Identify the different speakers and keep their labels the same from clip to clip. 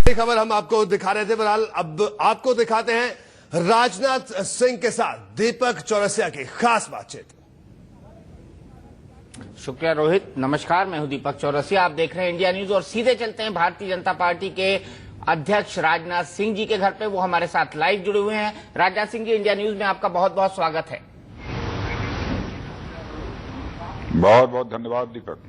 Speaker 1: बड़ी खबर हम आपको दिखा रहे थे, बहरहाल अब आपको दिखाते हैं राजनाथ सिंह के साथ दीपक चौरसिया की खास बातचीत।
Speaker 2: शुक्रिया रोहित। नमस्कार, मैं हूं दीपक चौरसिया, आप देख रहे हैं इंडिया न्यूज और सीधे चलते हैं भारतीय जनता पार्टी के अध्यक्ष राजनाथ सिंह जी के घर पे। वो हमारे साथ लाइव जुड़े हुए हैं। राजनाथ सिंह जी, इंडिया न्यूज में आपका बहुत बहुत स्वागत है।
Speaker 3: बहुत बहुत धन्यवाद दीपक।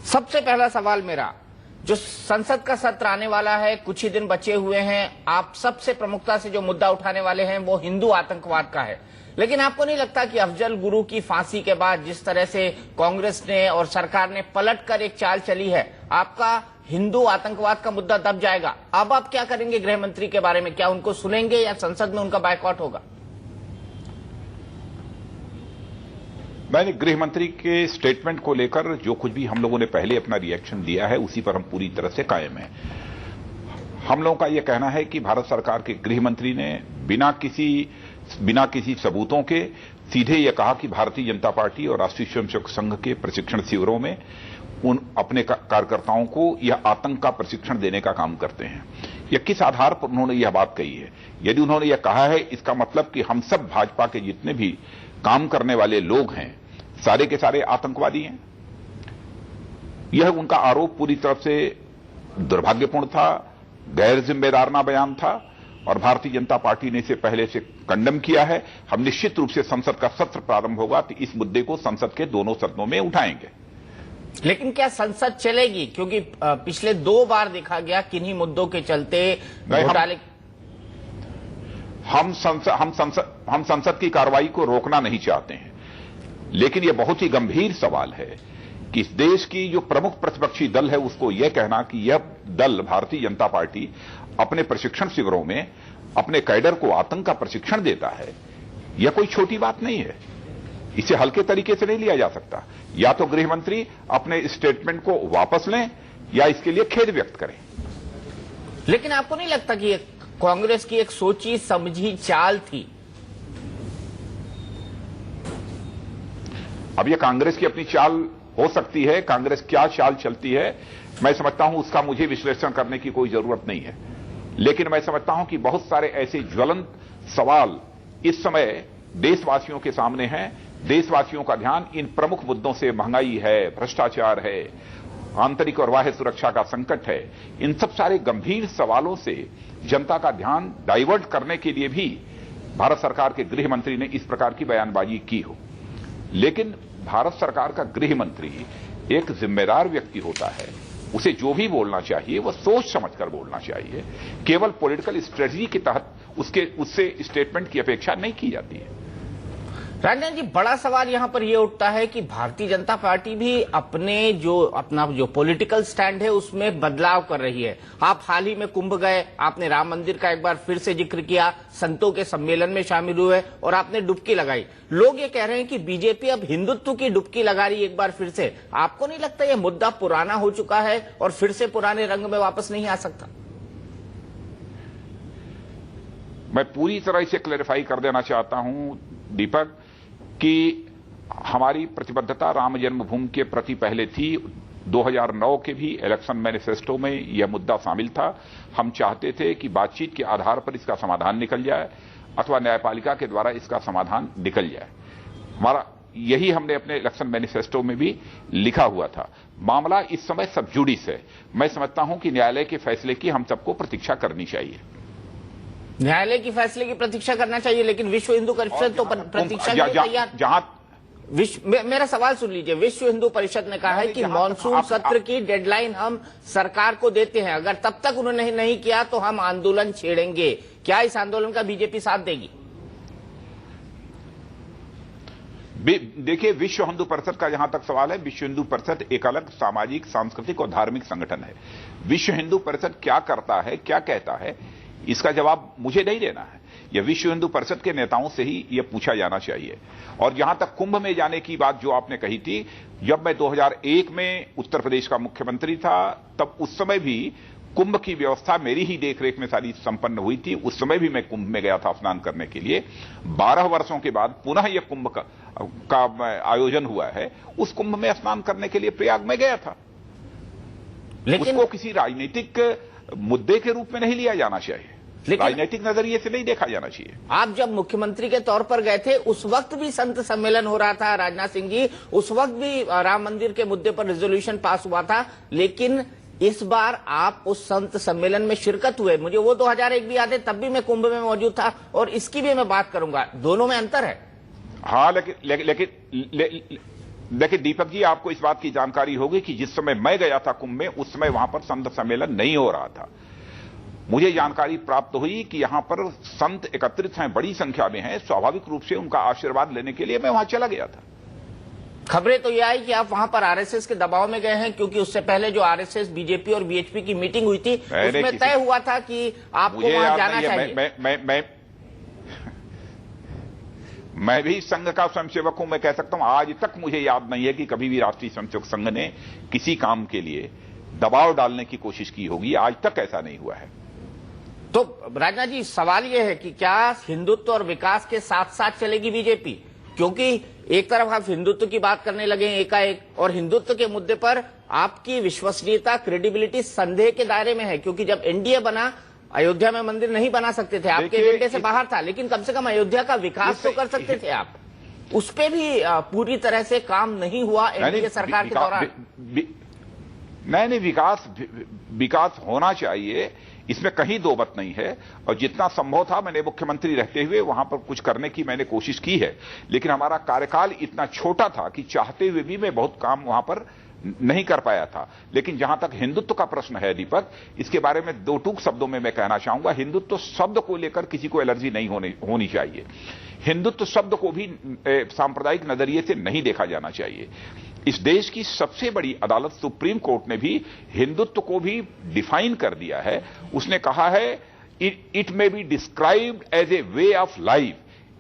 Speaker 2: सबसे पहला सवाल मेरा, जो संसद का सत्र आने वाला है, कुछ ही दिन बचे हुए हैं, आप सबसे प्रमुखता से जो मुद्दा उठाने वाले हैं वो हिंदू आतंकवाद का है। लेकिन आपको नहीं लगता कि अफजल गुरु की फांसी के बाद जिस तरह से कांग्रेस ने और सरकार ने पलटकर एक चाल चली है, आपका हिंदू आतंकवाद का मुद्दा दब जाएगा? अब आप क्या करेंगे गृह मंत्री के बारे में? क्या उनको सुनेंगे या संसद में उनका बायकॉट होगा?
Speaker 3: मैंने गृह मंत्री के स्टेटमेंट को लेकर जो कुछ भी हम लोगों ने पहले अपना रिएक्शन दिया है उसी पर हम पूरी तरह से कायम हैं। हम लोगों का यह कहना है कि भारत सरकार के गृह मंत्री ने बिना किसी सबूतों के सीधे यह कहा कि भारतीय जनता पार्टी और राष्ट्रीय स्वयंसेवक संघ के प्रशिक्षण शिविरों में उन अपने कार्यकर्ताओं को यह आतंक का प्रशिक्षण देने का काम करते हैं। यह किस आधार पर उन्होंने यह बात कही है? यदि उन्होंने यह कहा है, इसका मतलब कि हम सब भाजपा के जितने भी काम करने वाले लोग हैं सारे के सारे आतंकवादी हैं। यह उनका आरोप पूरी तरह से दुर्भाग्यपूर्ण था, गैर जिम्मेदाराना बयान था और भारतीय जनता पार्टी ने इसे पहले से कंडम किया है। हम निश्चित रूप से संसद का सत्र प्रारंभ होगा तो इस मुद्दे को संसद के दोनों सदनों में उठाएंगे।
Speaker 2: लेकिन क्या संसद चलेगी? क्योंकि पिछले 2 बार देखा गया किन्हीं मुद्दों के चलते घोटाले।
Speaker 3: हम संसद की कार्रवाई को रोकना नहीं चाहते हैं, लेकिन यह बहुत ही गंभीर सवाल है कि इस देश की जो प्रमुख प्रतिपक्षी दल है उसको यह कहना कि यह दल भारतीय जनता पार्टी अपने प्रशिक्षण शिविरों में अपने कैडर को आतंक का प्रशिक्षण देता है, यह कोई छोटी बात नहीं है। इसे हल्के तरीके से नहीं लिया जा सकता। या तो गृह मंत्री अपने स्टेटमेंट को वापस लें या इसके लिए खेद व्यक्त करें।
Speaker 2: लेकिन आपको नहीं लगता कि कांग्रेस की एक सोची समझी चाल थी?
Speaker 3: अब यह कांग्रेस की अपनी चाल हो सकती है। कांग्रेस क्या चाल चलती है मैं समझता हूं, उसका मुझे विश्लेषण करने की कोई जरूरत नहीं है। लेकिन मैं समझता हूं कि बहुत सारे ऐसे ज्वलंत सवाल इस समय देशवासियों के सामने हैं। देशवासियों का ध्यान इन प्रमुख मुद्दों से, महंगाई है, भ्रष्टाचार है, आंतरिक और बाह्य सुरक्षा का संकट है, इन सब सारे गंभीर सवालों से जनता का ध्यान डाइवर्ट करने के लिए भी भारत सरकार के गृह मंत्री ने इस प्रकार की बयानबाजी की हो। लेकिन भारत सरकार का गृह मंत्री एक जिम्मेदार व्यक्ति होता है, उसे जो भी बोलना चाहिए वह सोच समझकर बोलना चाहिए। केवल पॉलिटिकल स्ट्रेटजी के तहत उससे स्टेटमेंट की अपेक्षा नहीं की जाती है।
Speaker 2: राजनाथ जी, बड़ा सवाल यहां पर यह उठता है कि भारतीय जनता पार्टी भी अपना जो पॉलिटिकल स्टैंड है उसमें बदलाव कर रही है। आप हाल ही में कुंभ गए, आपने राम मंदिर का एक बार फिर से जिक्र किया, संतों के सम्मेलन में शामिल हुए और आपने डुबकी लगाई। लोग ये कह रहे हैं कि बीजेपी अब हिंदुत्व की डुबकी लगा रही है एक बार फिर से। आपको नहीं लगता यह मुद्दा पुराना हो चुका है और फिर से पुराने रंग में वापस नहीं आ सकता?
Speaker 3: मैं पूरी तरह से क्लैरिफाई कर देना चाहता हूं दीपक कि हमारी प्रतिबद्धता राम जन्मभूमि के प्रति पहले थी। 2009 के भी इलेक्शन मैनिफेस्टो में यह मुद्दा शामिल था। हम चाहते थे कि बातचीत के आधार पर इसका समाधान निकल जाए अथवा न्यायपालिका के द्वारा इसका समाधान निकल जाए। हमारा यही हमने अपने इलेक्शन मैनिफेस्टो में भी लिखा हुआ था। मामला इस समय सब जुडिस है। मैं समझता हूं कि न्यायालय के फैसले की हम सबको प्रतीक्षा करनी चाहिए।
Speaker 2: न्यायालय की फैसले की प्रतीक्षा करना चाहिए, लेकिन विश्व हिंदू परिषद तो प्रतीक्षा के लिए तैयार। मेरा सवाल सुन लीजिए। विश्व हिंदू परिषद ने कहा है कि मॉनसून सत्र की डेडलाइन हम सरकार को देते हैं, अगर तब तक उन्होंने नहीं किया तो हम आंदोलन छेड़ेंगे। क्या इस आंदोलन का बीजेपी साथ देगी?
Speaker 3: देखिए, विश्व हिंदू परिषद का जहां तक सवाल है, विश्व हिंदू परिषद एक अलग सामाजिक, सांस्कृतिक और धार्मिक संगठन है। विश्व हिंदू परिषद क्या करता है, क्या कहता है, इसका जवाब मुझे नहीं देना है। यह विश्व हिंदू परिषद के नेताओं से ही यह पूछा जाना चाहिए। और जहां तक कुंभ में जाने की बात जो आपने कही थी, जब मैं 2001 में उत्तर प्रदेश का मुख्यमंत्री था तब उस समय भी कुंभ की व्यवस्था मेरी ही देखरेख में सारी संपन्न हुई थी। उस समय भी मैं कुंभ में गया था स्नान करने के लिए। 12 वर्षों के बाद पुनः यह कुंभ का आयोजन हुआ है। उस कुंभ में स्नान करने के लिए प्रयाग में गया था।
Speaker 2: लेकिन
Speaker 3: उसको किसी राजनीतिक मुद्दे के रूप में नहीं लिया जाना चाहिए, राजनीतिक नजरिए से नहीं देखा जाना चाहिए।
Speaker 2: आप जब मुख्यमंत्री के तौर पर गए थे उस वक्त भी संत सम्मेलन हो रहा था, राजनाथ सिंह जी, उस वक्त भी राम मंदिर के मुद्दे पर रेजोल्यूशन पास हुआ था, लेकिन इस बार आप उस संत सम्मेलन में शिरकत हुए। मुझे वो 2001 भी याद है, तब भी मैं कुंभ में मौजूद था, और इसकी भी मैं बात करूंगा, दोनों में अंतर है।
Speaker 3: हाँ, लेकिन दीपक जी, आपको इस बात की जानकारी होगी कि जिस समय मैं गया था कुंभ में, उस समय वहां पर संत सम्मेलन नहीं हो रहा था। मुझे जानकारी प्राप्त हुई कि यहां पर संत एकत्रित हैं, बड़ी संख्या में हैं, स्वाभाविक रूप से उनका आशीर्वाद लेने के लिए मैं वहां चला गया था।
Speaker 2: खबरें तो यह आई कि आप वहां पर आरएसएस के दबाव में गए हैं, क्योंकि उससे पहले जो आरएसएस, बीजेपी और बीएचपी की मीटिंग हुई थी उसमें तय हुआ था कि आपको वहां जाना चाहिए।
Speaker 3: मैं भी संघ का स्वयंसेवक हूं। मैं कह सकता हूं आज तक मुझे याद नहीं है कि कभी भी राष्ट्रीय स्वयंसेवक संघ ने किसी काम के लिए दबाव डालने की कोशिश की होगी, आज तक ऐसा नहीं हुआ है।
Speaker 2: तो राजनाथ जी, सवाल यह है कि क्या हिंदुत्व और विकास के साथ साथ चलेगी बीजेपी? क्योंकि एक तरफ आप हिंदुत्व की बात करने लगे हैं एकाएक, और हिंदुत्व के मुद्दे पर आपकी विश्वसनीयता, क्रेडिबिलिटी संदेह के दायरे में है, क्योंकि जब एनडीए बना, अयोध्या में मंदिर नहीं बना सकते थे, आपके एजेंडे से बाहर था, लेकिन कम से कम अयोध्या का विकास तो कर सकते थे आप। उस पे भी पूरी तरह से काम नहीं हुआ एनडीए सरकार के दौरान।
Speaker 3: नहीं, विकास होना चाहिए, इसमें कहीं दो मत नहीं है। और जितना संभव था मैंने मुख्यमंत्री रहते हुए वहां पर कुछ करने की मैंने कोशिश की है, लेकिन हमारा कार्यकाल इतना छोटा था कि चाहते हुए भी मैं बहुत काम वहां पर नहीं कर पाया था। लेकिन जहां तक हिंदुत्व का प्रश्न है दीपक, इसके बारे में दो टूक शब्दों में मैं कहना चाहूंगा। हिंदुत्व शब्द को लेकर किसी को एलर्जी नहीं होनी चाहिए। हिंदुत्व शब्द को भी सांप्रदायिक नजरिए से नहीं देखा जाना चाहिए। इस देश की सबसे बड़ी अदालत सुप्रीम कोर्ट ने भी हिंदुत्व को भी डिफाइन कर दिया है। उसने कहा है it may be described as a way of life,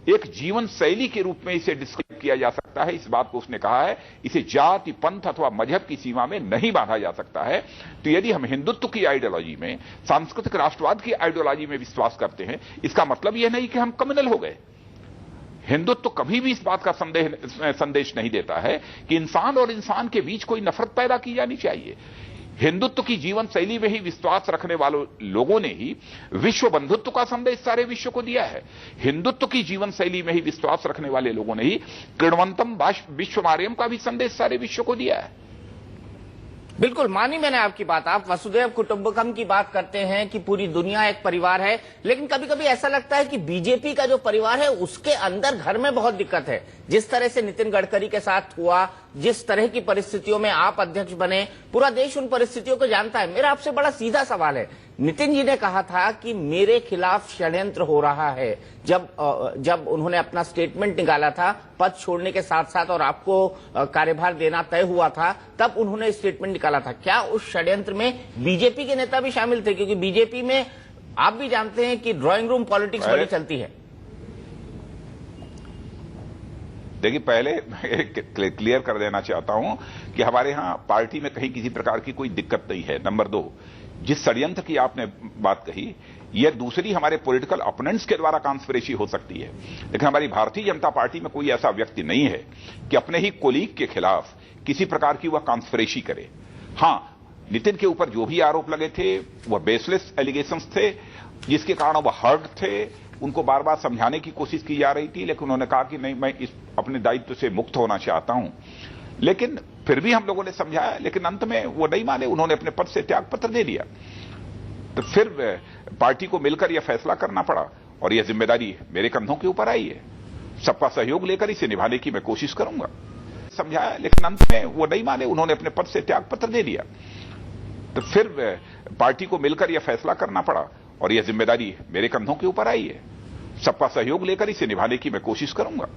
Speaker 3: एक जीवन शैली के रूप में इसे डिस्क्राइब किया जा सकता है। इस बात को उसने कहा है, इसे जाति, पंथ अथवा मजहब की सीमा में नहीं बांधा जा सकता है। तो यदि हम हिंदुत्व की आइडियोलॉजी में, सांस्कृतिक राष्ट्रवाद की आइडियोलॉजी में विश्वास करते हैं, इसका मतलब यह नहीं कि हम कम्युनल हो गए। हिंदुत्व कभी भी इस बात का संदेश नहीं देता है कि इंसान और इंसान के बीच कोई नफरत पैदा की जानी चाहिए। हिंदुत्व की जीवन शैली में ही विश्वास रखने वालों लोगों ने ही विश्व बंधुत्व का संदेश सारे विश्व को दिया है। हिंदुत्व की जीवन शैली में ही विश्वास रखने वाले लोगों ने ही कृण्वंतम विश्वमार्यम का भी संदेश सारे विश्व को दिया है।
Speaker 2: बिल्कुल मानी मैंने आपकी बात। आप वसुधैव कुटुंबकम की बात करते हैं कि पूरी दुनिया एक परिवार है, लेकिन कभी कभी ऐसा लगता है कि बीजेपी का जो परिवार है उसके अंदर घर में बहुत दिक्कत है। जिस तरह से नितिन गडकरी के साथ हुआ, जिस तरह की परिस्थितियों में आप अध्यक्ष बने, पूरा देश उन परिस्थितियों को जानता है। मेरा आपसे बड़ा सीधा सवाल है, नितिन जी ने कहा था कि मेरे खिलाफ षड्यंत्र हो रहा है, जब उन्होंने अपना स्टेटमेंट निकाला था पद छोड़ने के साथ साथ और आपको कार्यभार देना तय हुआ था, तब उन्होंने स्टेटमेंट निकाला था। क्या उस षड्यंत्र में बीजेपी के नेता भी शामिल थे? क्योंकि बीजेपी में आप भी जानते हैं कि ड्राइंग रूम पॉलिटिक्स बड़ी चलती है।
Speaker 3: देखिए, पहले मैं क्लियर कर देना चाहता हूं कि हमारे यहां पार्टी में कहीं किसी प्रकार की कोई दिक्कत नहीं है। नंबर दो, जिस षड्यंत्र की आपने बात कही, यह दूसरी हमारे पॉलिटिकल ओपोनेंट्स के द्वारा कॉन्स्पिरेसी हो सकती है, लेकिन हमारी भारतीय जनता पार्टी में कोई ऐसा व्यक्ति नहीं है कि अपने ही कोलीग के खिलाफ किसी प्रकार की वह कॉन्स्पिरेसी करे। हां, नितिन के ऊपर जो भी आरोप लगे थे वह बेसलेस एलिगेशंस थे, जिसके कारण वह हर्ट थे। उनको बार बार समझाने की कोशिश की जा रही थी, लेकिन उन्होंने कहा कि नहीं, मैं इस अपने दायित्व से मुक्त होना चाहता हूं। लेकिन फिर भी हम लोगों ने समझाया, लेकिन अंत में वो नहीं माने, उन्होंने अपने पद से त्याग पत्र दे दिया। तो फिर पार्टी को मिलकर यह फैसला करना पड़ा और यह जिम्मेदारी मेरे कंधों के ऊपर आई है। सबका सहयोग लेकर इसे निभाने की मैं कोशिश करूंगा। समझाया, लेकिन अंत में वो नहीं माने, उन्होंने अपने पद से त्याग पत्र दे दिया। तो फिर पार्टी को मिलकर यह फैसला करना पड़ा और यह जिम्मेदारी मेरे कंधों के ऊपर आई है। सबका सहयोग लेकर इसे निभाने की मैं कोशिश करूंगा।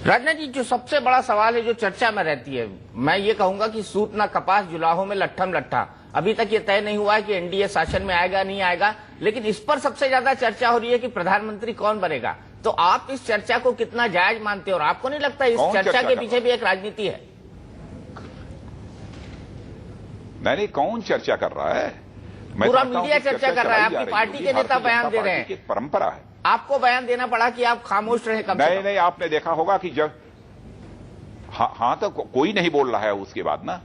Speaker 2: राजनाथ जी, जो सबसे बड़ा सवाल है, जो चर्चा में रहती है, मैं ये कहूंगा कि सूत ना कपास, जुलाहों में लट्ठम लट्ठा। अभी तक ये तय नहीं हुआ है कि एनडीए शासन में आएगा नहीं आएगा, लेकिन इस पर सबसे ज्यादा चर्चा हो रही है कि प्रधानमंत्री कौन बनेगा। तो आप इस चर्चा को कितना जायज मानते हैं और आपको नहीं लगता इस चर्चा के पीछे भी एक राजनीति है?
Speaker 3: नहीं, कौन चर्चा कर रहा है?
Speaker 2: पूरा मीडिया चर्चा कर रहा है, आपकी पार्टी के नेता बयान दे रहे हैं।
Speaker 3: परंपरा है,
Speaker 2: आपको बयान देना पड़ा कि आप खामोश रहे। कम
Speaker 3: नहीं, आपने देखा होगा कि जब हाँ तो कोई नहीं बोल रहा है उसके बाद ना,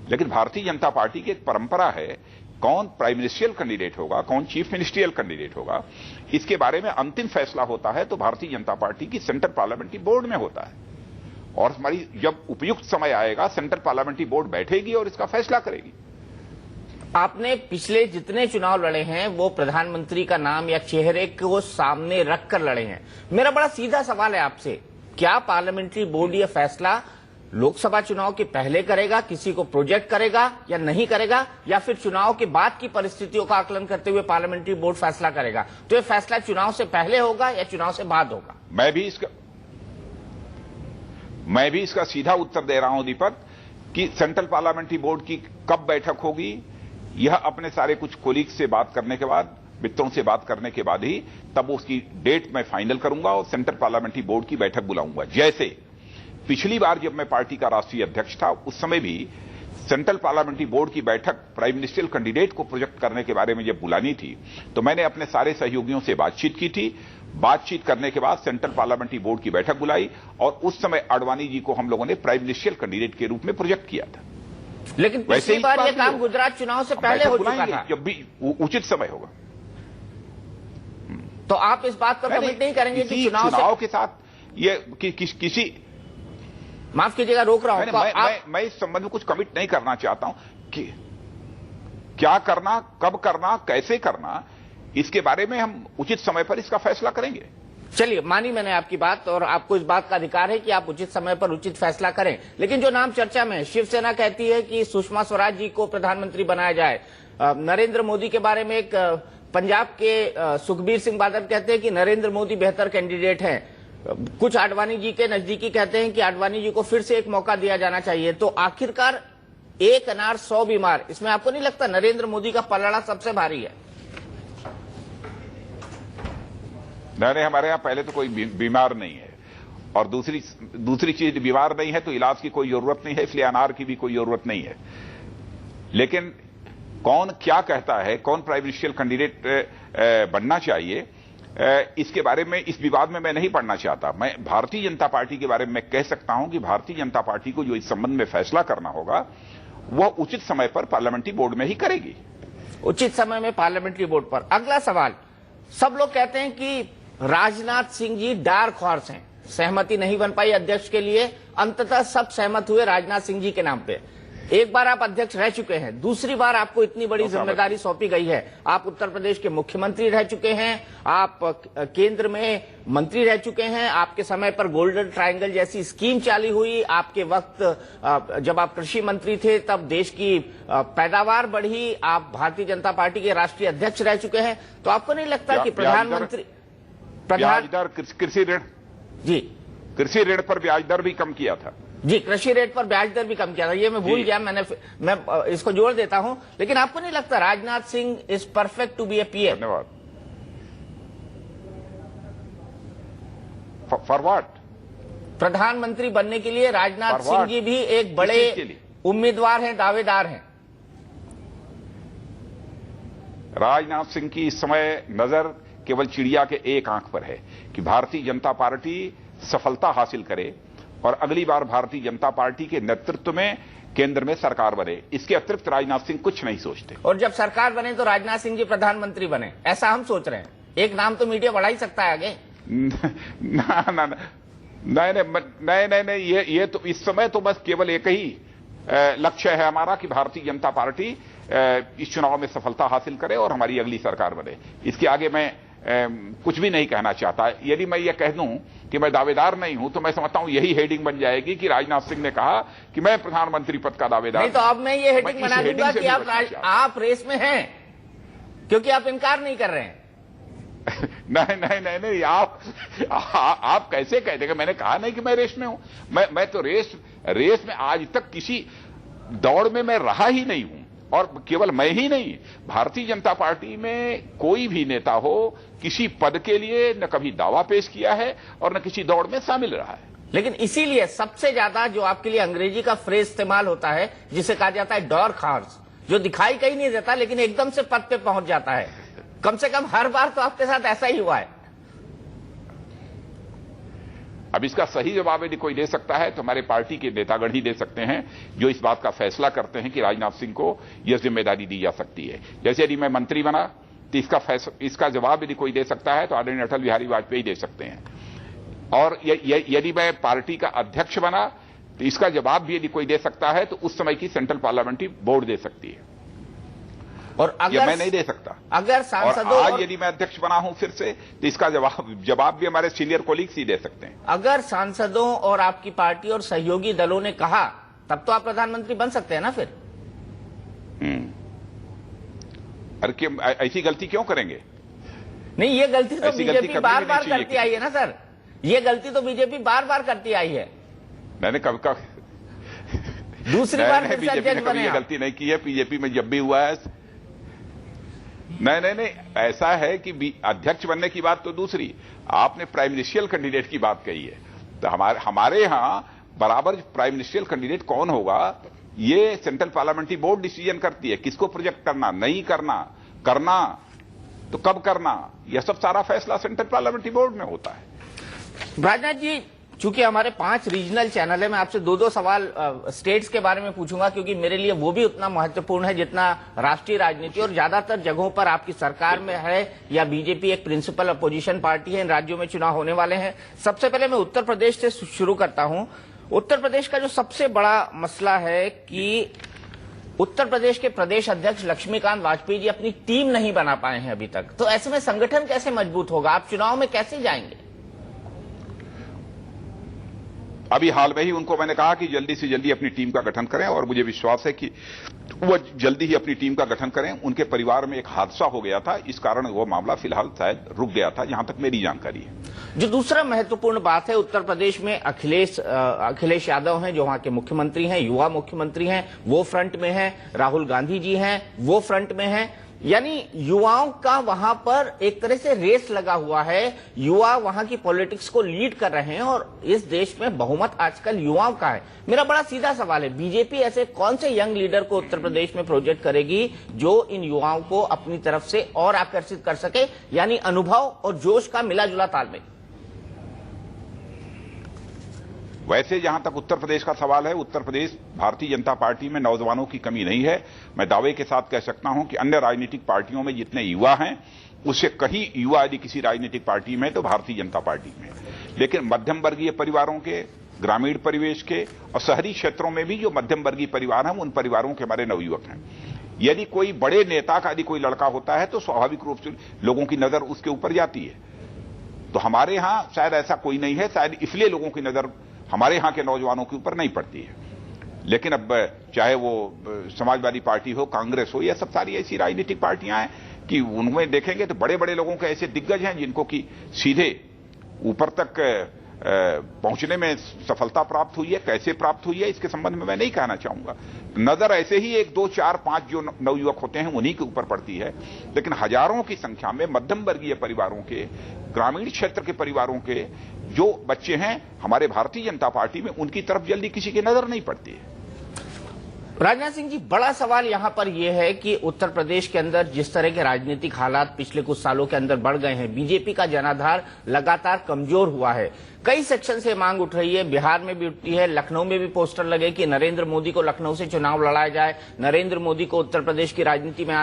Speaker 3: लेकिन भारतीय जनता पार्टी की एक परंपरा है, कौन प्राइम मिनिस्ट्रियल कैंडिडेट होगा, कौन चीफ मिनिस्ट्रियल कैंडिडेट होगा, इसके बारे में अंतिम फैसला होता है तो भारतीय जनता पार्टी की सेंट्रल पार्लियामेंट्री बोर्ड में होता है। और हमारी जब उपयुक्त समय आएगा सेंट्रल पार्लियामेंट्री बोर्ड बैठेगी और इसका फैसला करेगी।
Speaker 2: आपने पिछले जितने चुनाव लड़े हैं वो प्रधानमंत्री का नाम या चेहरे को सामने रखकर लड़े हैं। मेरा बड़ा सीधा सवाल है आपसे, क्या पार्लियामेंट्री बोर्ड यह फैसला लोकसभा चुनाव के पहले करेगा, किसी को प्रोजेक्ट करेगा या नहीं करेगा, या फिर चुनाव के बाद की परिस्थितियों का आकलन करते हुए पार्लियामेंट्री बोर्ड फैसला करेगा? तो यह फैसला चुनाव से पहले होगा या चुनाव से बाद होगा?
Speaker 3: मैं भी इसका सीधा उत्तर दे रहा हूं दीपक, कि सेंट्रल पार्लियामेंट्री बोर्ड की कब बैठक होगी यह अपने सारे कुछ कोलीग्स से बात करने के बाद, मित्रों से बात करने के बाद ही तब उसकी डेट मैं फाइनल करूंगा और सेंट्रल पार्लियामेंट्री बोर्ड की बैठक बुलाऊंगा। जैसे पिछली बार जब मैं पार्टी का राष्ट्रीय अध्यक्ष था उस समय भी सेंट्रल पार्लियामेंट्री बोर्ड की बैठक प्राइम मिनिस्ट्रियल कैंडिडेट को प्रोजेक्ट करने के बारे में जब बुलानी थी तो मैंने अपने सारे सहयोगियों से बातचीत की थी। बातचीत करने के बाद सेंट्रल पार्लियामेंट्री बोर्ड की बैठक बुलाई और उस समय आडवाणी जी को हम लोगों ने प्राइम मिनिस्ट्रियल कैंडिडेट के रूप में प्रोजेक्ट किया था।
Speaker 2: लेकिन पिछली बार यह काम गुजरात चुनाव से पहले हो चुका था।
Speaker 3: जब भी उचित समय होगा।
Speaker 2: तो आप इस बात पर कमिट नहीं करेंगे कि
Speaker 3: चुनाव के साथ ये किसी,
Speaker 2: माफ कीजिएगा रोक रहा हूं,
Speaker 3: मैं इस संबंध में कुछ कमिट नहीं करना चाहता हूं कि क्या करना, कब करना, कैसे करना, इसके बारे में हम उचित समय पर इसका फैसला करेंगे।
Speaker 2: चलिए, मानी मैंने आपकी बात और आपको इस बात का अधिकार है कि आप उचित समय पर उचित फैसला करें। लेकिन जो नाम चर्चा में है, शिवसेना कहती है कि सुषमा स्वराज जी को प्रधानमंत्री बनाया जाए। नरेंद्र मोदी के बारे में एक पंजाब के सुखबीर सिंह बादल कहते हैं कि नरेंद्र मोदी बेहतर कैंडिडेट हैं। कुछ आडवाणी जी के नजदीकी कहते हैं कि आडवाणी जी को फिर से एक मौका दिया जाना चाहिए। तो आखिरकार एक अनार 100 बीमार, इसमें आपको नहीं लगता नरेंद्र मोदी का पलड़ा सबसे भारी है?
Speaker 3: नहीं, हमारे यहां पहले तो कोई बीमार नहीं है और दूसरी चीज बीमार नहीं है तो इलाज की कोई जरूरत नहीं है, इसलिए अनार की भी कोई जरूरत नहीं है। लेकिन कौन क्या कहता है, कौन प्राइम मिनिस्ट्रियल कैंडिडेट बनना चाहिए, इसके बारे में, इस विवाद में मैं नहीं पढ़ना चाहता। मैं भारतीय जनता पार्टी के बारे में मैं कह सकता हूं कि भारतीय जनता पार्टी को जो इस संबंध में फैसला करना होगा वह उचित समय पर पार्लियामेंट्री बोर्ड में ही करेगी।
Speaker 2: उचित समय में पार्लियामेंट्री बोर्ड पर। अगला सवाल, सब लोग कहते हैं कि राजनाथ सिंह जी डार्क हॉर्स हैं, सहमति नहीं बन पाई अध्यक्ष के लिए, अंततः सब सहमत हुए राजनाथ सिंह जी के नाम पे। एक बार आप अध्यक्ष रह चुके हैं, दूसरी बार आपको इतनी बड़ी जिम्मेदारी सौंपी गई है। आप उत्तर प्रदेश के मुख्यमंत्री रह चुके हैं, आप केंद्र में मंत्री रह चुके हैं, आपके समय पर गोल्डन ट्रायंगल जैसी स्कीम चालू हुई, आपके वक्त जब आप कृषि मंत्री थे तब देश की पैदावार बढ़ी, आप भारतीय जनता पार्टी के राष्ट्रीय अध्यक्ष रह चुके हैं। तो आपको नहीं लगता कि प्रधानमंत्री
Speaker 3: ब्याज दर, कृषि ऋण,
Speaker 2: जी
Speaker 3: कृषि ऋण पर ब्याज दर भी कम किया था
Speaker 2: जी, कृषि रेट पर ब्याज दर भी कम किया था, ये मैं भूल गया, मैं इसको जोड़ देता हूं। लेकिन आपको नहीं लगता Rajnath Singh is perfect to be a PM?
Speaker 3: धन्यवाद। For what?
Speaker 2: प्रधानमंत्री बनने के लिए राजनाथ सिंह जी भी एक बड़े उम्मीदवार हैं, दावेदार हैं।
Speaker 3: राजनाथ सिंह की इस समय नजर केवल चिड़िया के एक आंख पर है कि भारतीय जनता पार्टी सफलता हासिल करे और अगली बार भारतीय जनता पार्टी के नेतृत्व में केंद्र में सरकार बने। इसके अतिरिक्त राजनाथ सिंह कुछ नहीं सोचते।
Speaker 2: और जब सरकार बने तो राजनाथ सिंह जी प्रधानमंत्री बने, ऐसा हम सोच रहे हैं। एक नाम तो मीडिया बढ़ा ही सकता है आगे।
Speaker 3: नहीं, ये तो इस समय तो बस केवल एक ही लक्ष्य है हमारा कि भारतीय जनता पार्टी इस चुनाव में सफलता हासिल करे और हमारी अगली सरकार बने। इसके आगे मैं कुछ भी नहीं कहना चाहता। यदि मैं ये कह दूं कि मैं दावेदार नहीं हूं तो मैं समझता हूं यही हेडिंग बन जाएगी कि राजनाथ सिंह ने कहा कि मैं प्रधानमंत्री पद का दावेदार
Speaker 2: नहीं। तो अब मैं ये हेडिंग बना दूंगा कि आप रेस में हैं, क्योंकि आप इनकार नहीं कर रहे हैं।
Speaker 3: नहीं, आप कैसे कह देंगे? मैंने कहा नहीं कि मैं रेस में हूं। मैं तो रेस में आज तक किसी दौड़ में मैं रहा ही नहीं हूं। और केवल मैं ही नहीं, भारतीय जनता पार्टी में कोई भी नेता हो किसी पद के लिए न कभी दावा पेश किया है और न किसी दौड़ में शामिल रहा है।
Speaker 2: लेकिन इसीलिए सबसे ज्यादा जो आपके लिए अंग्रेजी का फ्रेज इस्तेमाल होता है जिसे कहा जाता है डार्क हॉर्स, जो दिखाई कहीं नहीं देता लेकिन एकदम से पद पे पहुंच जाता है। कम से कम हर बार तो आपके साथ ऐसा ही हुआ है।
Speaker 3: अब इसका सही जवाब यदि कोई दे सकता है तो हमारे पार्टी के नेतागण ही दे सकते हैं, जो इस बात का फैसला करते हैं कि राजनाथ सिंह को यह जिम्मेदारी दी जा सकती है। जैसे यदि मैं मंत्री बना तो इसका जवाब यदि कोई दे सकता है तो आदरणीय अटल बिहारी वाजपेयी दे सकते हैं, और यदि मैं पार्टी का अध्यक्ष बना तो इसका जवाब भी यदि कोई दे सकता है तो उस समय की सेंट्रल पार्लियामेंट्री बोर्ड दे सकती है,
Speaker 2: और अगर
Speaker 3: मैं नहीं दे सकता।
Speaker 2: अगर सांसदों
Speaker 3: आज यदि मैं अध्यक्ष बना हूं फिर से तो इसका जवाब भी हमारे सीनियर कोलीग्स ही दे सकते हैं।
Speaker 2: अगर सांसदों और आपकी पार्टी और सहयोगी दलों ने कहा तब तो आप प्रधानमंत्री बन सकते हैं ना फिर।
Speaker 3: अरे ऐसी गलती क्यों करेंगे?
Speaker 2: नहीं, ये गलती तो बीजेपी बार बार करती आई है ना सर, ये गलती तो बीजेपी बार बार करती आई है।
Speaker 3: मैंने कब
Speaker 2: दूसरी बार
Speaker 3: बीजेपी ने कभी ये गलती नहीं की है। बीजेपी में जब भी हुआ है नहीं, ऐसा है कि अध्यक्ष बनने की बात तो दूसरी, आपने प्राइम मिनिस्ट्रियल कैंडिडेट की बात कही है, तो हमारे यहां बराबर प्राइम मिनिस्ट्रियल कैंडिडेट कौन होगा ये सेंट्रल पार्लियामेंट्री बोर्ड डिसीजन करती है, किसको प्रोजेक्ट करना, नहीं करना तो कब करना, यह सब सारा फैसला सेंट्रल पार्लियामेंट्री बोर्ड में होता है।
Speaker 2: राजनाथ जी, चूंकि हमारे 5 रीजनल चैनल है, मैं आपसे 2-2 सवाल स्टेट्स के बारे में पूछूंगा, क्योंकि मेरे लिए वो भी उतना महत्वपूर्ण है जितना राष्ट्रीय राजनीति, और ज्यादातर जगहों पर आपकी सरकार में है या बीजेपी एक प्रिंसिपल अपोजिशन पार्टी है, इन राज्यों में चुनाव होने वाले हैं। सबसे पहले मैं उत्तर प्रदेश से शुरू करता हूं। उत्तर प्रदेश का जो सबसे बड़ा मसला है कि उत्तर प्रदेश के प्रदेश अध्यक्ष लक्ष्मीकांत वाजपेयी जी अपनी टीम नहीं बना पाए हैं अभी तक, तो ऐसे में संगठन कैसे मजबूत होगा? आप चुनाव में कैसे जाएंगे?
Speaker 3: अभी हाल में ही उनको मैंने कहा कि जल्दी से जल्दी अपनी टीम का गठन करें, और मुझे विश्वास है कि वो जल्दी ही अपनी टीम का गठन करें। उनके परिवार में एक हादसा हो गया था, इस कारण वो मामला फिलहाल शायद रुक गया था, जहां तक मेरी जानकारी है।
Speaker 2: जो दूसरा महत्वपूर्ण बात है, उत्तर प्रदेश में अखिलेश यादव हैं जो वहां के मुख्यमंत्री हैं, युवा मुख्यमंत्री हैं, वो फ्रंट में हैं, राहुल गांधी जी हैं, वो फ्रंट में हैं, यानी युवाओं का वहां पर एक तरह से रेस लगा हुआ है। युवा वहां की पॉलिटिक्स को लीड कर रहे हैं और इस देश में बहुमत आजकल युवाओं का है। मेरा बड़ा सीधा सवाल है, बीजेपी ऐसे कौन से यंग लीडर को उत्तर प्रदेश में प्रोजेक्ट करेगी जो इन युवाओं को अपनी तरफ से और आकर्षित कर सके, यानी अनुभव और जोश का मिला जुला तालमेल?
Speaker 3: वैसे जहां तक उत्तर प्रदेश का सवाल है, उत्तर प्रदेश भारतीय जनता पार्टी में नौजवानों की कमी नहीं है। मैं दावे के साथ कह सकता हूं कि अन्य राजनीतिक पार्टियों में जितने युवा हैं उससे कहीं युवा यदि किसी राजनीतिक पार्टी में तो भारतीय जनता पार्टी में। लेकिन मध्यम वर्गीय परिवारों के, ग्रामीण परिवेश के और शहरी क्षेत्रों में भी जो मध्यम वर्गीय परिवार हैं उन परिवारों के हमारे नवयुवक हैं। यदि कोई बड़े नेता का यदि कोई लड़का होता है तो स्वाभाविक रूप से लोगों की नजर उसके ऊपर जाती है। तो हमारे यहां शायद ऐसा कोई नहीं है, शायद इसलिए लोगों की नजर हमारे यहां के नौजवानों के ऊपर नहीं पड़ती है। लेकिन अब चाहे वो समाजवादी पार्टी हो, कांग्रेस हो, यह सब सारी ऐसी राजनीतिक पार्टियां हैं कि उनमें देखेंगे तो बड़े बड़े लोगों के ऐसे दिग्गज हैं जिनको कि सीधे ऊपर तक पहुंचने में सफलता प्राप्त हुई है। कैसे प्राप्त हुई है इसके संबंध में मैं नहीं कहना चाहूंगा। नजर ऐसे ही 1, 2, 4, 5 जो नवयुवक होते हैं उन्हीं के ऊपर पड़ती है, लेकिन हजारों की संख्या में मध्यम वर्गीय परिवारों के, ग्रामीण क्षेत्र के परिवारों के जो बच्चे हैं हमारे भारतीय जनता पार्टी में, उनकी तरफ जल्दी किसी की नजर नहीं पड़ती है।
Speaker 2: राजनाथ सिंह जी, बड़ा सवाल यहां पर यह है कि उत्तर प्रदेश के अंदर जिस तरह के राजनीतिक हालात पिछले कुछ सालों के अंदर बढ़ गए हैं, बीजेपी का जनाधार लगातार कमजोर हुआ है। कई सेक्शन से मांग उठ रही है, बिहार में भी उठती है, लखनऊ में भी पोस्टर लगे कि नरेंद्र मोदी को लखनऊ से चुनाव लड़ाया जाए, नरेंद्र मोदी को उत्तर प्रदेश की राजनीति में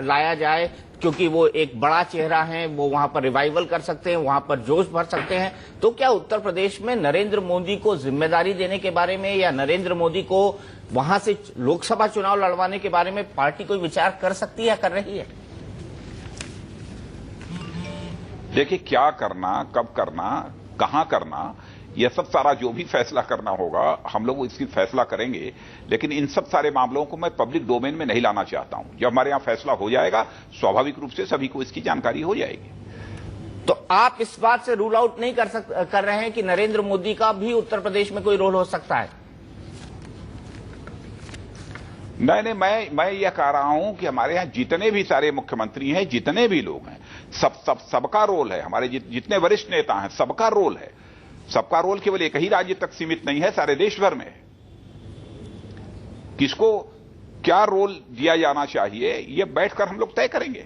Speaker 2: लाया जाए, क्योंकि वो एक बड़ा चेहरा है, वो वहां पर रिवाइवल कर सकते हैं, वहां पर जोश भर सकते हैं। तो क्या उत्तर प्रदेश में नरेंद्र मोदी को जिम्मेदारी देने के बारे में या नरेंद्र मोदी को वहां से लोकसभा चुनाव लड़वाने के बारे में पार्टी कोई विचार कर सकती है या कर रही है?
Speaker 3: देखिए, क्या करना, कब करना, कहां करना, यह सब सारा जो भी फैसला करना होगा हम लोग इसकी फैसला करेंगे। लेकिन इन सब सारे मामलों को मैं पब्लिक डोमेन में नहीं लाना चाहता हूं। जब हमारे यहां फैसला हो जाएगा स्वाभाविक रूप से सभी को इसकी जानकारी हो जाएगी।
Speaker 2: तो आप इस बात से रूल आउट नहीं कर रहे हैं कि नरेंद्र मोदी का भी उत्तर प्रदेश में कोई रोल हो सकता है?
Speaker 3: नहीं, मैं यह कह रहा हूं कि हमारे यहां जितने भी सारे मुख्यमंत्री हैं, जितने भी लोग हैं, सबका रोल है। हमारे जितने वरिष्ठ नेता हैं सबका रोल है। सबका रोल केवल एक ही राज्य तक सीमित नहीं है, सारे देश भर में है। किसको क्या रोल दिया जाना चाहिए यह बैठकर हम लोग तय करेंगे।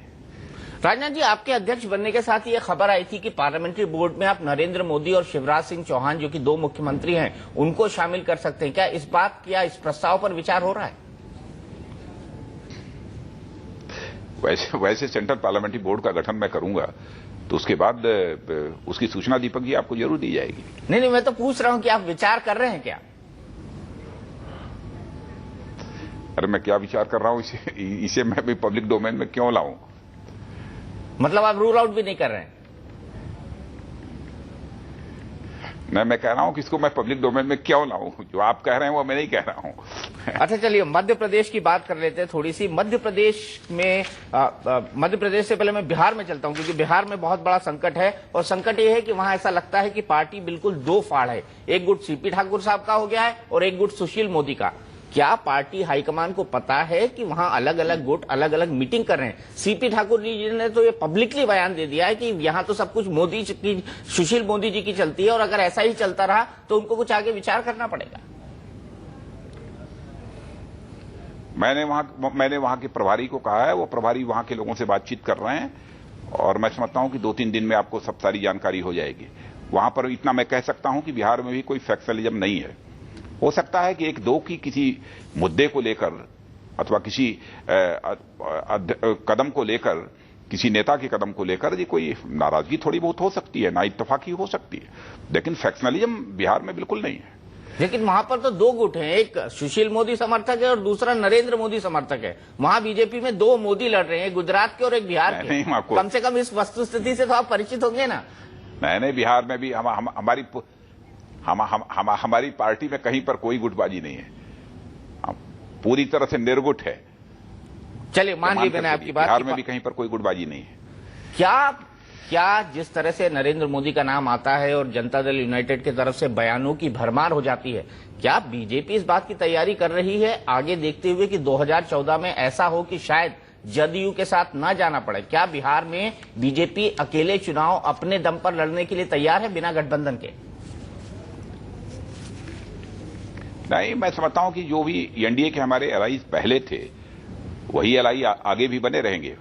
Speaker 2: राजनाथ जी, आपके अध्यक्ष बनने के साथ ये खबर आई थी कि पार्लियामेंट्री बोर्ड में आप नरेंद्र मोदी और शिवराज सिंह चौहान, जो कि दो मुख्यमंत्री हैं, उनको शामिल कर सकते हैं। क्या इस प्रस्ताव पर विचार हो रहा है?
Speaker 3: वैसे सेंट्रल पार्लियामेंट्री बोर्ड का गठन मैं करूंगा तो उसके बाद उसकी सूचना दीपक जी आपको जरूर दी जाएगी।
Speaker 2: नहीं, मैं तो पूछ रहा हूं कि आप विचार कर रहे हैं क्या?
Speaker 3: अरे मैं क्या विचार कर रहा हूं, इसे मैं भी पब्लिक डोमेन में क्यों लाऊं?
Speaker 2: मतलब आप रूल आउट भी नहीं कर रहे हैं?
Speaker 3: नहीं, मैं कह रहा हूं कि इसको मैं पब्लिक डोमेन में क्यों लाऊं। जो आप कह रहे हैं वो मैं नहीं कह रहा हूं।
Speaker 2: अच्छा, चलिए मध्य प्रदेश की बात कर लेते हैं थोड़ी सी। मध्य प्रदेश से पहले मैं बिहार में चलता हूं, क्योंकि बिहार में बहुत बड़ा संकट है। और संकट ये है कि वहां ऐसा लगता है कि पार्टी बिल्कुल दो फाड़ है। एक गुट सीपी ठाकुर साहब का हो गया है और एक गुट सुशील मोदी का। क्या पार्टी हाईकमान को पता है कि वहां अलग अलग गुट अलग अलग मीटिंग कर रहे हैं? सीपी ठाकुर जी ने तो ये पब्लिकली बयान दे दिया है कि यहां तो सब कुछ मोदी की, सुशील मोदी जी की चलती है, और अगर ऐसा ही चलता रहा तो उनको कुछ आगे विचार करना पड़ेगा।
Speaker 3: मैंने वहां के प्रभारी को कहा है, वो प्रभारी वहां के लोगों से बातचीत कर रहे हैं और मैं समझता हूं कि 2-3 दिन में आपको सब सारी जानकारी हो जाएगी। वहां पर इतना मैं कह सकता हूं कि बिहार में भी कोई फैक्शनलिज्म नहीं है। हो सकता है कि एक दो की किसी मुद्दे को लेकर अथवा किसी कदम को लेकर, किसी नेता के कदम को लेकर ये कोई नाराजगी थोड़ी बहुत हो सकती है, ना इत्तेफाकी हो सकती है, लेकिन फैक्शनलिज्म बिहार में बिल्कुल नहीं है।
Speaker 2: लेकिन वहां पर तो दो गुट हैं, एक सुशील मोदी समर्थक है और दूसरा नरेंद्र मोदी समर्थक है। वहां बीजेपी में दो मोदी लड़ रहे हैं, गुजरात के और एक बिहार के। कम से कम इस वस्तुस्थिति से तो आप परिचित होंगे ना?
Speaker 3: नहीं, बिहार में भी हमारी पार्टी में कहीं पर कोई गुटबाजी नहीं है, पूरी तरह से निर्गुट है।
Speaker 2: चलिए मान ली मैंने आपकी बात,
Speaker 3: बिहार में भी कहीं पर कोई गुटबाजी नहीं है।
Speaker 2: क्या जिस तरह से नरेंद्र मोदी का नाम आता है और जनता दल यूनाइटेड की तरफ से बयानों की भरमार हो जाती है, क्या बीजेपी इस बात की तैयारी कर रही है आगे देखते हुए कि 2014 में ऐसा हो कि शायद जदयू के साथ न जाना पड़े? क्या बिहार में बीजेपी अकेले चुनाव अपने दम पर लड़ने के लिए तैयार है बिना गठबंधन के?
Speaker 3: नहीं, मैं समझता हूं कि जो भी एनडीए के हमारे एलाइज पहले थे वही एलाई आगे भी बने रहेंगे।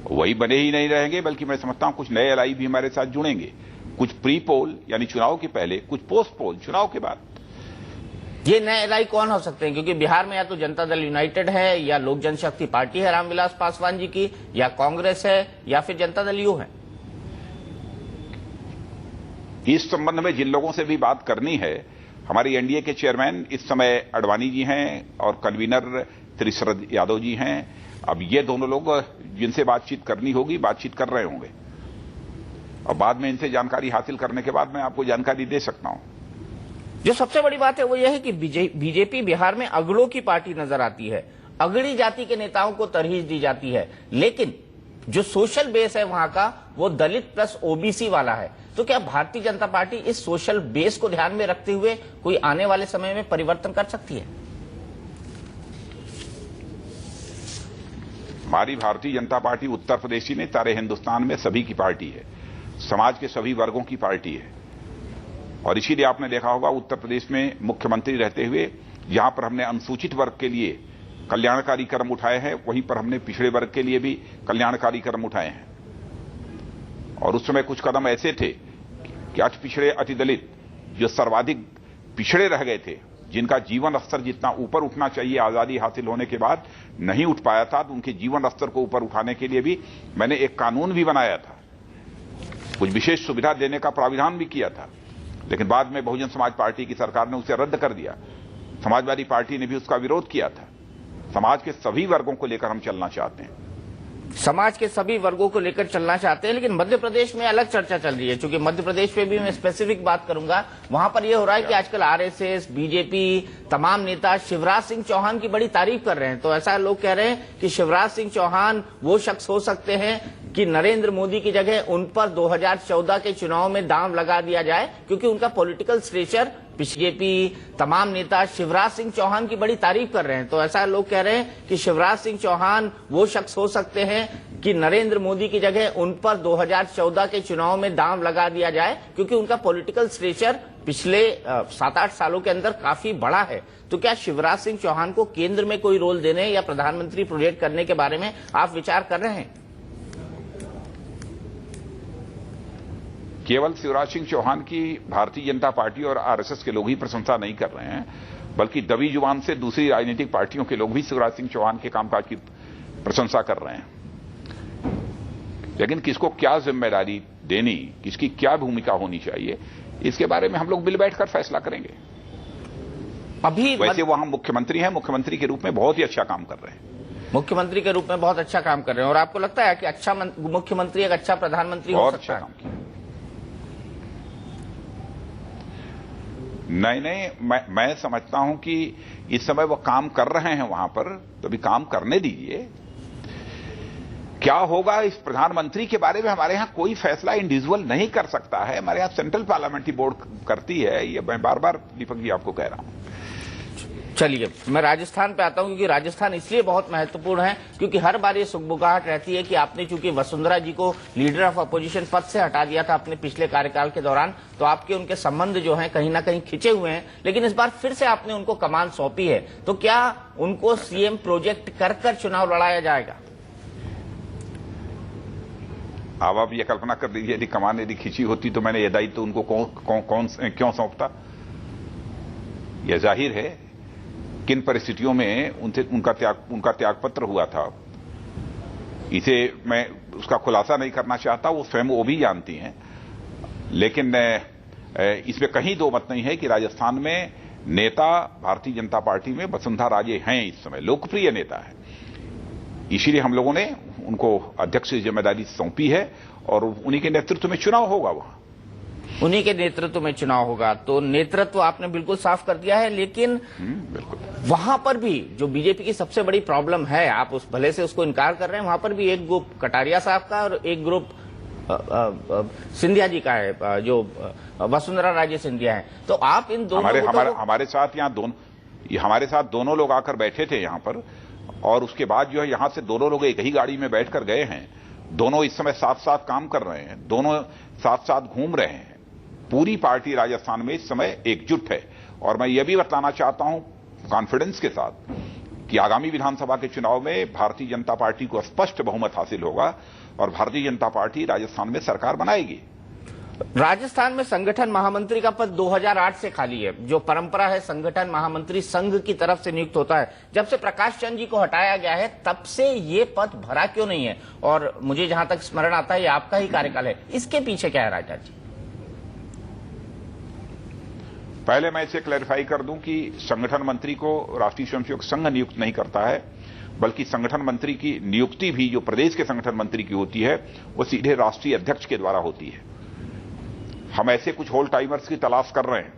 Speaker 3: वही बने ही नहीं रहेंगे, बल्कि मैं समझता हूं कुछ नए एलाई भी हमारे साथ जुड़ेंगे, कुछ प्री पोल यानी चुनाव के पहले, कुछ पोस्ट पोल चुनाव के बाद।
Speaker 2: ये नए एलाई कौन हो सकते हैं? क्योंकि बिहार में या तो जनता दल यूनाइटेड है, या लोक जनशक्ति पार्टी है रामविलास पासवान जी की, या कांग्रेस है, या फिर जनता दल यू है।
Speaker 3: इस संबंध में जिन लोगों से भी बात करनी है, हमारी एनडीए के चेयरमैन इस समय अडवाणी जी हैं और कन्वीनर श्री शरद यादव जी हैं। अब ये दोनों लोग जिनसे बातचीत करनी होगी बातचीत कर रहे होंगे, और बाद में इनसे जानकारी हासिल करने के बाद मैं आपको जानकारी दे सकता हूं।
Speaker 2: जो सबसे बड़ी बात है वो यह है कि बीजेपी बिहार में अगड़ों की पार्टी नजर आती है, अगड़ी जाति के नेताओं को तरजीह दी जाती है, लेकिन जो सोशल बेस है वहां का वो दलित प्लस ओबीसी वाला है। तो क्या भारतीय जनता पार्टी इस सोशल बेस को ध्यान में रखते हुए कोई आने वाले समय में परिवर्तन कर सकती है?
Speaker 3: हमारी भारतीय जनता पार्टी उत्तर प्रदेश ही नहीं, सारे हिंदुस्तान में सभी की पार्टी है, समाज के सभी वर्गों की पार्टी है। और इसीलिए आपने देखा होगा उत्तर प्रदेश में मुख्यमंत्री रहते हुए जहां पर हमने अनुसूचित वर्ग के लिए कल्याणकारी कदम उठाए हैं, वहीं पर हमने पिछड़े वर्ग के लिए भी कल्याणकारी कदम उठाए हैं। और उस समय कुछ कदम ऐसे थे कि अति पिछड़े, अति दलित, जो सर्वाधिक पिछड़े रह गए थे, जिनका जीवन स्तर जितना ऊपर उठना चाहिए आजादी हासिल होने के बाद नहीं उठ पाया था, तो उनके जीवन स्तर को ऊपर उठाने के लिए भी मैंने एक कानून भी बनाया था, कुछ विशेष सुविधा देने का प्राविधान भी किया था। लेकिन बाद में बहुजन समाज पार्टी की सरकार ने उसे रद्द कर दिया, समाजवादी पार्टी ने भी उसका विरोध किया था। समाज के सभी वर्गों को लेकर हम चलना चाहते हैं,
Speaker 2: समाज के सभी वर्गों को लेकर चलना चाहते हैं। लेकिन मध्य प्रदेश में अलग चर्चा चल रही है, क्योंकि मध्य प्रदेश पे भी मैं स्पेसिफिक बात करूंगा। वहां पर यह हो रहा है कि आजकल आरएसएस, बीजेपी, तमाम नेता शिवराज सिंह चौहान की बड़ी तारीफ कर रहे हैं। तो ऐसा लोग कह रहे हैं कि शिवराज सिंह चौहान वो शख्स हो सकते हैं कि नरेंद्र मोदी की जगह उन पर 2014 के चुनाव में दांव लगा दिया जाए, क्योंकि उनका पॉलिटिकल स्ट्रेचर, बीजेपी, तमाम नेता शिवराज सिंह चौहान की बड़ी तारीफ कर रहे हैं। तो ऐसा लोग कह रहे हैं कि शिवराज सिंह चौहान वो शख्स हो सकते हैं कि नरेंद्र मोदी की जगह उन पर 2014 के चुनाव में दांव लगा दिया जाए, क्योंकि उनका पॉलिटिकल स्ट्रेचर पिछले 7-8 सालों के अंदर काफी बड़ा है। तो क्या शिवराज सिंह चौहान को केंद्र में कोई रोल देने या प्रधानमंत्री प्रोजेक्ट करने के बारे में आप विचार कर रहे हैं?
Speaker 3: केवल शिवराज सिंह चौहान की भारतीय जनता पार्टी और आरएसएस के लोग ही प्रशंसा नहीं कर रहे हैं, बल्कि दबी जुबान से दूसरी राजनीतिक पार्टियों के लोग भी शिवराज सिंह चौहान के कामकाज की प्रशंसा कर रहे हैं। लेकिन किसको क्या जिम्मेदारी देनी, किसकी क्या भूमिका होनी चाहिए, इसके बारे में हम लोग मिल बैठकर फैसला करेंगे।
Speaker 2: अभी
Speaker 3: वैसे वो हम मुख्यमंत्री हैं, मुख्यमंत्री के रूप में बहुत ही अच्छा काम कर रहे हैं।
Speaker 2: मुख्यमंत्री के रूप में बहुत अच्छा काम कर रहे हैं, और आपको लगता है कि अच्छा मुख्यमंत्री एक अच्छा प्रधानमंत्री हो सकता है?
Speaker 3: काम किया। नहीं, मैं समझता हूं कि इस समय वो काम कर रहे हैं वहां पर, तो भी काम करने दीजिए। क्या होगा इस प्रधानमंत्री के बारे में हमारे यहां कोई फैसला इंडिविजुअल नहीं कर सकता है, हमारे यहां सेंट्रल पार्लियामेंट्री बोर्ड करती है। ये मैं बार बार दीपक जी आपको कह रहा हूं।
Speaker 2: चलिए, मैं राजस्थान पे आता हूं, क्योंकि राजस्थान इसलिए बहुत महत्वपूर्ण है क्योंकि हर बार ये सुगबुगाहट रहती है कि आपने चूंकि वसुंधरा जी को लीडर ऑफ अपोजिशन पद से हटा दिया था अपने पिछले कार्यकाल के दौरान, तो आपके उनके संबंध जो हैं कहीं ना कहीं खिंचे हुए हैं, लेकिन इस बार फिर से आपने उनको कमान सौंपी है, तो क्या उनको सीएम प्रोजेक्ट कर चुनाव लड़ाया जाएगा?
Speaker 3: अब आप ये कल्पना कर लीजिए, यदि कमान यदि खिंची होती तो मैंने ये दायित्व तो उनको क्यों सौंपता। यह जाहिर है किन परिस्थितियों में उनका त्यागपत्र हुआ था, इसे मैं उसका खुलासा नहीं करना चाहता, वो स्वयं वो भी जानती हैं। लेकिन इसमें कहीं दो मत नहीं है कि राजस्थान में नेता भारतीय जनता पार्टी में वसुंधरा राजे हैं, इस समय लोकप्रिय नेता है। इसीलिए हम लोगों ने उनको अध्यक्ष की जिम्मेदारी सौंपी है और उन्हीं के नेतृत्व में चुनाव होगा, वहां
Speaker 2: उन्हीं के नेतृत्व में चुनाव होगा। तो नेतृत्व आपने बिल्कुल साफ कर दिया है, लेकिन
Speaker 3: बिल्कुल वहां
Speaker 2: वहां पर भी जो बीजेपी की सबसे बड़ी प्रॉब्लम है, आप उस भले से उसको इनकार कर रहे हैं, वहां पर भी एक ग्रुप कटारिया साहब का और एक ग्रुप सिंधिया जी का है, जो वसुंधरा राजे सिंधिया है। तो आप इन दोनों
Speaker 3: हमारे साथ दोनों लोग आकर बैठे थे यहां पर, और उसके बाद जो है यहां से दोनों लोग एक ही गाड़ी में बैठकर गए हैं। दोनों इस समय साथ साथ काम कर रहे हैं, दोनों साथ साथ घूम रहे हैं। पूरी पार्टी राजस्थान में इस समय एकजुट है, और मैं यह भी बताना चाहता हूं कॉन्फिडेंस के साथ कि आगामी विधानसभा के चुनाव में भारतीय जनता पार्टी को स्पष्ट बहुमत हासिल होगा और भारतीय जनता पार्टी राजस्थान में सरकार बनाएगी।
Speaker 2: राजस्थान में संगठन महामंत्री का पद 2008 से खाली है। जो परंपरा है, संगठन महामंत्री संघ की तरफ से नियुक्त होता है। जब से प्रकाश चंद जी को हटाया गया है तब से ये पद भरा क्यों नहीं है? और मुझे जहां तक स्मरण आता है ये आपका ही कार्यकाल है, इसके पीछे क्या है राजा जी?
Speaker 3: पहले मैं इसे क्लैरिफाई कर दूं कि संगठन मंत्री को राष्ट्रीय स्वयंसेवक संघ नियुक्त नहीं करता है, बल्कि संगठन मंत्री की नियुक्ति भी जो प्रदेश के संगठन मंत्री की होती है वो सीधे राष्ट्रीय अध्यक्ष के द्वारा होती है। हम ऐसे कुछ होल टाइमर्स की तलाश कर रहे हैं,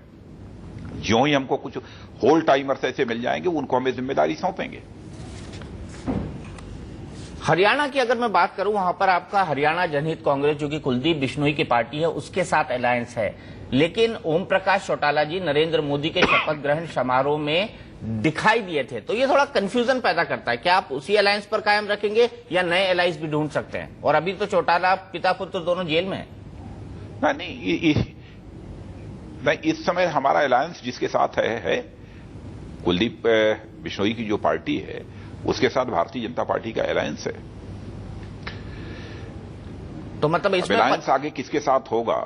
Speaker 3: जो ही हमको कुछ होल टाइमर्स ऐसे मिल जाएंगे उनको हमें जिम्मेदारी सौंपेंगे।
Speaker 2: हरियाणा की अगर मैं बात करूं, वहां पर आपका हरियाणा जनहित कांग्रेस जो कि कुलदीप बिश्नोई की पार्टी है उसके साथ अलायंस है, लेकिन ओम प्रकाश चौटाला जी नरेंद्र मोदी के शपथ ग्रहण समारोह में दिखाई दिए थे, तो ये थोड़ा कंफ्यूजन पैदा करता है। क्या आप उसी अलायंस पर कायम रखेंगे या नए अलायंस भी ढूंढ सकते हैं? और अभी तो चौटाला पिता पुत्र दोनों जेल में है।
Speaker 3: नहीं, इस समय हमारा अलायंस जिसके साथ है कुलदीप बिश्नोई की जो पार्टी है उसके साथ भारतीय जनता पार्टी का अलायंस है।
Speaker 2: तो मतलब इसमें
Speaker 3: अलायंस आगे किसके साथ होगा,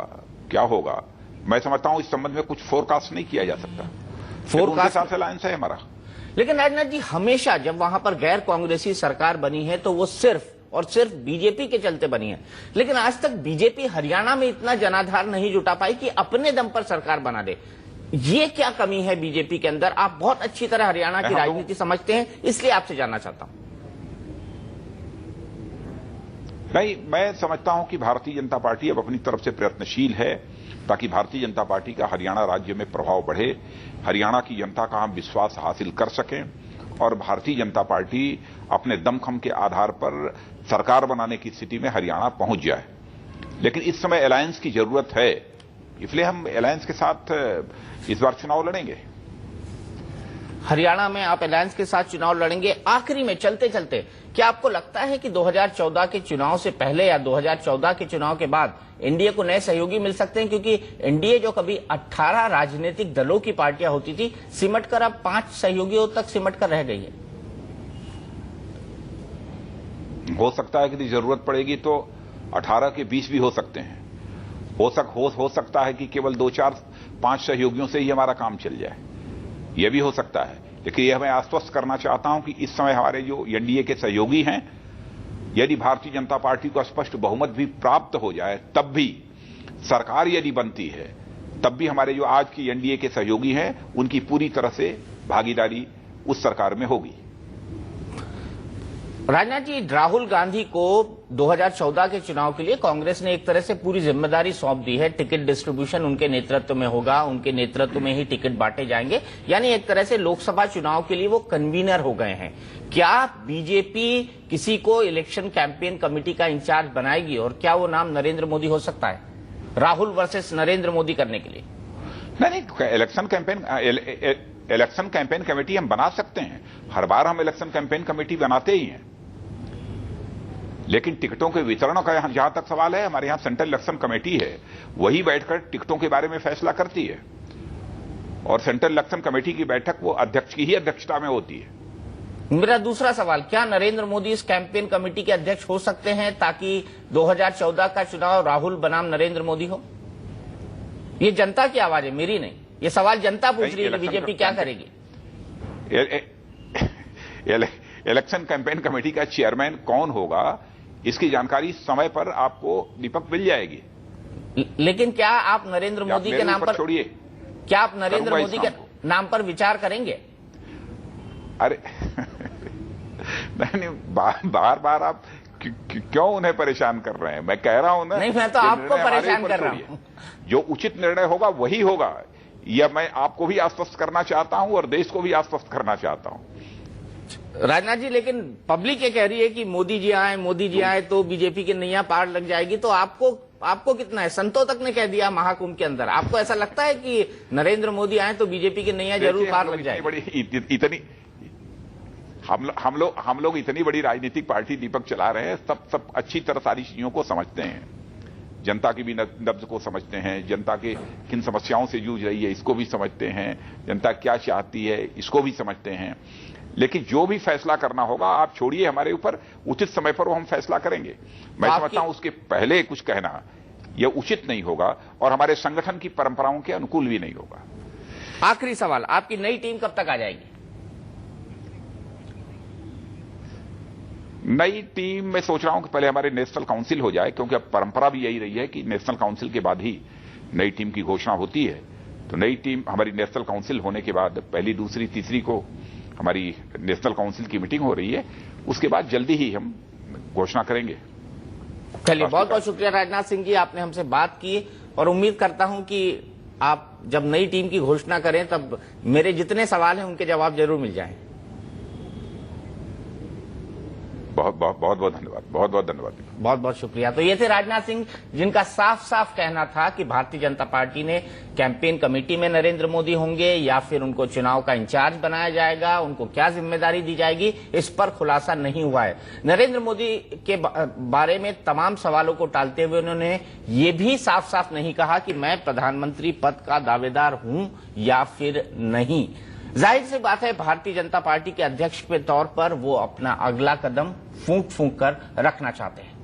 Speaker 3: क्या होगा, मैं समझता हूं इस संबंध में कुछ फोरकास्ट नहीं किया जा सकता। फोरकास्ट के साथ अलायंस है हमारा।
Speaker 2: लेकिन राजनाथ जी, हमेशा जब वहां पर गैर कांग्रेसी सरकार बनी है तो वो सिर्फ और सिर्फ बीजेपी के चलते बनी है, लेकिन आज तक बीजेपी हरियाणा में इतना जनाधार नहीं जुटा पाई कि अपने दम पर सरकार बना दे। ये क्या कमी है बीजेपी के अंदर? आप बहुत अच्छी तरह हरियाणा की राजनीति समझते हैं, इसलिए आपसे जानना चाहता हूं।
Speaker 3: नहीं, मैं समझता हूं कि भारतीय जनता पार्टी अब अपनी तरफ से प्रयत्नशील है ताकि भारतीय जनता पार्टी का हरियाणा राज्य में प्रभाव बढ़े, हरियाणा की जनता का हम विश्वास हासिल कर सकें और भारतीय जनता पार्टी अपने दमखम के आधार पर सरकार बनाने की स्थिति में हरियाणा पहुंच जाए। लेकिन इस समय अलायंस की जरूरत है, इसलिए हम अलायंस के साथ इस बार चुनाव लड़ेंगे।
Speaker 2: हरियाणा में आप अलायंस के साथ चुनाव लड़ेंगे। आखिरी में चलते चलते, क्या आपको लगता है कि 2014 के चुनाव से पहले या 2014 के चुनाव के बाद एनडीए को नए सहयोगी मिल सकते हैं? क्योंकि एनडीए जो कभी 18 राजनीतिक दलों की पार्टियां होती थी, सिमट कर अब 5 सहयोगियों तक सिमट कर रह गई है।
Speaker 3: हो सकता है कि जरूरत पड़ेगी तो 18 के 20 भी हो सकते हैं। हो सकता है कि केवल 2-4-5 सहयोगियों से ही हमारा काम चल जाए, यह भी हो सकता है। लेकिन यह मैं आश्वस्त करना चाहता हूं कि इस समय हमारे जो एनडीए के सहयोगी हैं, यदि भारतीय जनता पार्टी को स्पष्ट बहुमत भी प्राप्त हो जाए, तब भी सरकार यदि बनती है, तब भी हमारे जो आज की एनडीए के सहयोगी हैं, उनकी पूरी तरह से भागीदारी उस सरकार में होगी।
Speaker 2: राजनाथ जी, राहुल गांधी को 2014 के चुनाव के लिए कांग्रेस ने एक तरह से पूरी जिम्मेदारी सौंप दी है। टिकट डिस्ट्रीब्यूशन उनके नेतृत्व में होगा, उनके नेतृत्व में ही टिकट बांटे जाएंगे, यानी एक तरह से लोकसभा चुनाव के लिए वो कन्वीनर हो गए हैं। क्या बीजेपी किसी को इलेक्शन कैंपेन कमेटी का इंचार्ज बनाएगी और क्या वो नाम नरेंद्र मोदी हो सकता है, राहुल वर्सेस नरेंद्र मोदी करने के लिए?
Speaker 3: नहीं, इलेक्शन कैंपेन कमेटी हम बना सकते हैं, हर बार हम इलेक्शन कैंपेन कमेटी बनाते ही हैं। लेकिन टिकटों के वितरण का जहां तक सवाल है, हमारे यहां सेंट्रल इलेक्शन कमेटी है, वही बैठकर टिकटों के बारे में फैसला करती है और सेंट्रल इलेक्शन कमेटी की बैठक वो अध्यक्ष की ही अध्यक्षता में होती है।
Speaker 2: मेरा दूसरा सवाल, क्या नरेंद्र मोदी इस कैंपेन कमेटी के अध्यक्ष हो सकते हैं ताकि 2014 का चुनाव राहुल बनाम नरेंद्र मोदी हो? ये जनता की आवाज है, मेरी नहीं। ये सवाल जनता पूछ रही है कि बीजेपी क्या करेगी।
Speaker 3: इलेक्शन कैंपेन कमेटी का चेयरमैन कौन होगा, इसकी जानकारी समय पर आपको दीपक मिल जाएगी।
Speaker 2: लेकिन क्या आप नरेंद्र मोदी के नाम पर
Speaker 3: छोड़िए,
Speaker 2: क्या आप नरेंद्र मोदी के नाम पर विचार करेंगे?
Speaker 3: अरे नहीं, बार बार आप क्यों उन्हें परेशान कर रहे हैं? मैं कह रहा हूं ना,
Speaker 2: नहीं, मैं तो आपको परेशान कर रहा हूं।
Speaker 3: जो उचित निर्णय होगा वही होगा, यह मैं आपको भी आश्वस्त करना चाहता हूं और देश को भी आश्वस्त करना चाहता हूं।
Speaker 2: राजनाथ जी, लेकिन पब्लिक ये कह रही है कि मोदी जी आए तो बीजेपी की नैया पार लग जाएगी, तो आपको कितना है? संतों तक ने कह दिया महाकुंभ के अंदर, आपको ऐसा लगता है कि नरेंद्र मोदी आए तो बीजेपी की नैया जरूर पार लग जाएगी?
Speaker 3: इतनी हम लोग इतनी बड़ी राजनीतिक पार्टी दीपक चला रहे हैं, सब अच्छी तरह सारी चीजों को समझते हैं, जनता की भी नब्ज को समझते हैं, जनता के किन समस्याओं से जूझ रही है इसको भी समझते हैं, जनता क्या चाहती है इसको भी समझते हैं। लेकिन जो भी फैसला करना होगा, आप छोड़िए हमारे ऊपर, उचित समय पर वो हम फैसला करेंगे। मैं समझता हूं उसके पहले कुछ कहना यह उचित नहीं होगा और हमारे संगठन की परंपराओं के अनुकूल भी नहीं होगा।
Speaker 2: आखिरी सवाल, आपकी नई टीम कब तक आ जाएगी?
Speaker 3: नई टीम में सोच रहा हूं कि पहले हमारे नेशनल काउंसिल हो जाए, क्योंकि अब परंपरा भी यही रही है कि नेशनल काउंसिल के बाद ही नई टीम की घोषणा होती है। तो नई टीम हमारी नेशनल काउंसिल होने के बाद पहली, दूसरी, तीसरी को हमारी नेशनल काउंसिल की मीटिंग हो रही है, उसके बाद जल्दी ही हम घोषणा करेंगे।
Speaker 2: चलिए, बहुत बहुत शुक्रिया राजनाथ सिंह जी, आपने हमसे बात की और उम्मीद करता हूं कि आप जब नई टीम की घोषणा करें तब मेरे जितने सवाल हैं उनके जवाब जरूर मिल जाएं।
Speaker 3: बहुत बहुत धन्यवाद, बहुत बहुत धन्यवाद,
Speaker 2: बहुत बहुत शुक्रिया। तो ये थे राजनाथ सिंह, जिनका साफ साफ कहना था कि भारतीय जनता पार्टी ने कैंपेन कमेटी में नरेंद्र मोदी होंगे या फिर उनको चुनाव का इंचार्ज बनाया जाएगा, उनको क्या जिम्मेदारी दी जाएगी, इस पर खुलासा नहीं हुआ है। नरेंद्र मोदी के बारे में तमाम सवालों को टालते हुए उन्होंने ये भी साफ साफ नहीं कहा कि मैं प्रधानमंत्री पद का दावेदार हूं या फिर नहीं। जाहिर सी बात है, भारतीय जनता पार्टी के अध्यक्ष के तौर पर वो अपना अगला कदम फूंक कर रखना चाहते हैं।